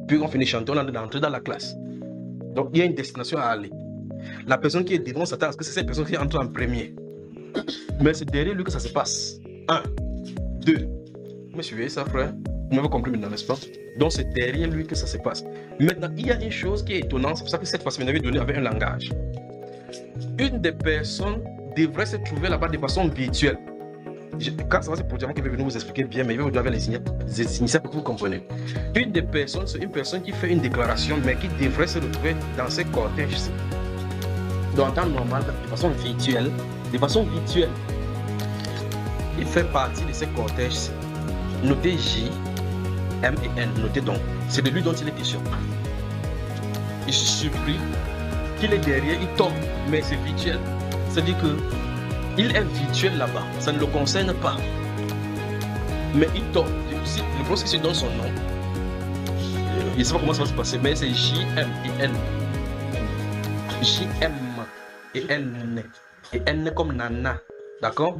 Puis on finit chanter, on est d'entrer dans la classe. Donc il y a une destination à aller. La personne qui est devant s'attend à ce que c'est cette personne qui entre en premier. Mais c'est derrière lui que ça se passe. 1, 2. Vous me suivez ça, frère? Vous m'avez compris maintenant, n'est-ce pas? Donc c'est derrière lui que ça se passe. Maintenant, il y a une chose qui est étonnante, c'est pour ça que cette fois-ci, vous m'avez donné avec un langage. Une des personnes devrait se trouver là-bas de façon virtuelle. Quand ça va se produire, je vais venir vous expliquer bien, mais je vais vous donner les initiales pour que vous compreniez. Une des personnes, c'est une personne qui fait une déclaration, mais qui devrait se retrouver dans ces cortèges-ci. Donc en temps normal, de façon virtuelle, il fait partie de ces cortèges-ci. Notez J, M et N, notez donc. C'est de lui dont il est question. Je suis surpris qu'il est derrière, il tombe, mais c'est virtuel. C'est-à-dire que il est virtuel là-bas, ça ne le concerne pas. Mais il tombe. Le processus donne son nom. Je ne sais pas comment ça va se passer, mais c'est J, M et N. J, M et N. Et N comme Nana. D'accord?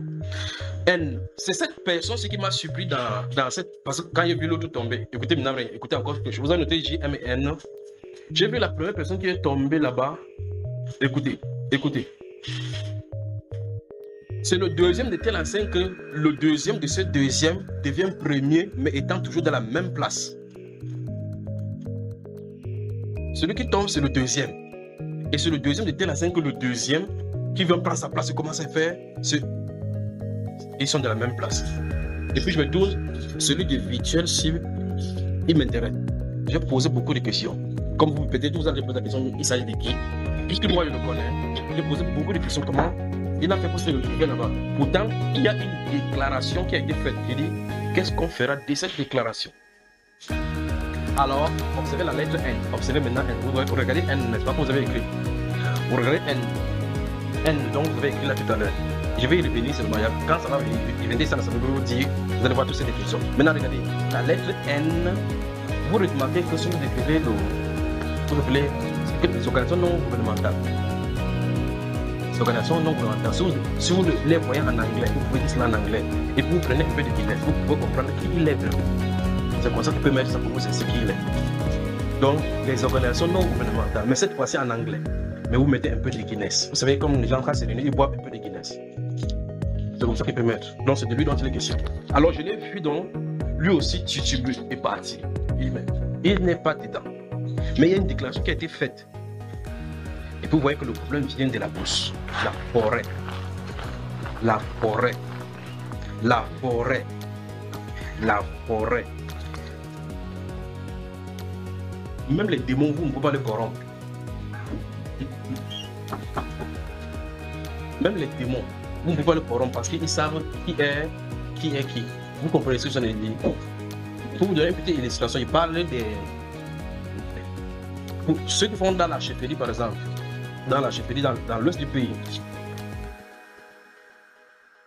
N. C'est cette personne qui m'a surpris dans cette. Parce que quand j'ai vu l'autre tomber, écoutez maintenant, écoutez encore quelque chose. Vous avez noté J, M et N. J'ai vu la première personne qui est tombée là-bas. Écoutez, écoutez. C'est le deuxième de telle enseigne que le deuxième de ce deuxième devient premier, mais étant toujours dans la même place. Celui qui tombe, c'est le deuxième. Et c'est le deuxième de telle enseigne que le deuxième qui vient prendre sa place et commence à faire. Ils sont dans la même place. Et puis je me tourne, celui de virtuel, il m'intéresse. J'ai posé beaucoup de questions. Comme vous peut-être vous allez poser la question, il s'agit de qui? Puisque moi je le connais, j'ai posé beaucoup de questions. Comment il a fait pour se retrouver là-bas? Pourtant, il y a une déclaration qui a été faite. Il dit, qu'est-ce qu'on fera de cette déclaration? Alors, observez la lettre N. Observez maintenant N. Vous regardez N, n'est-ce pas, que vous avez écrit? Vous regardez N. N, donc vous avez écrit là tout à l'heure. Je vais y revenir seulement. Quand ça va venir, ça va vous dire, vous allez voir toutes ces définitions. Maintenant, regardez, la lettre N, vous remarquez que si vous décrivez les organisations non gouvernementales. Les organisations non gouvernementales, si vous les voyez en anglais, vous pouvez dire cela en anglais, et vous prenez un peu de Guinness, vous pouvez comprendre qui il est vraiment. C'est comme ça qu'il peut mettre ça pour vous, c'est ce qu'il est. Donc, les organisations non gouvernementales, mais cette fois-ci en anglais. Mais vous mettez un peu de Guinness. Vous savez, comme les gens se réunissent, ils boivent un peu de Guinness. C'est comme ça qu'il peut mettre. Donc, c'est de lui dont il est question. Alors, je l'ai vu donc, lui aussi, titubé est parti. Il n'est pas dedans. Mais il y a une déclaration qui a été faite. Et puis vous voyez que le problème vient de la bouche. La forêt. La forêt. La forêt. La forêt. Même les démons, vous ne pouvez pas les corrompre. Même les démons, vous ne pouvez pas les corrompre parce qu'ils savent qui est qui. Vous comprenez ce que j'en ai dit? Pour vous donner une petite illustration, il parle des... Pour ceux qui font dans la chefferie, par exemple, dans la chefferie, dans l'ouest du pays,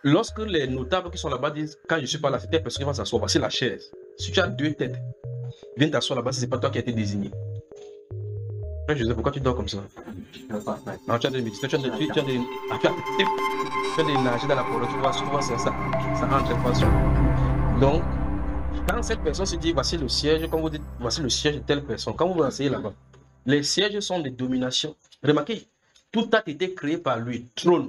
lorsque les notables qui sont là-bas disent, quand je ne suis pas là, c'est telle personne qui va s'asseoir, c'est la chaise. Si tu as deux têtes, viens t'asseoir là-bas, ce n'est pas toi qui as été désigné. Frère Joseph, pourquoi tu dors comme ça? Non, tu as des médecins, tu as des nager dans la forêt, tu vois, ça entre pas sûr. Donc, quand cette personne se dit, voici le siège, quand vous dites, voici le siège de telle personne, quand vous vous asseyez là-bas, les sièges sont des dominations. Remarquez, tout a été créé par lui. Trône.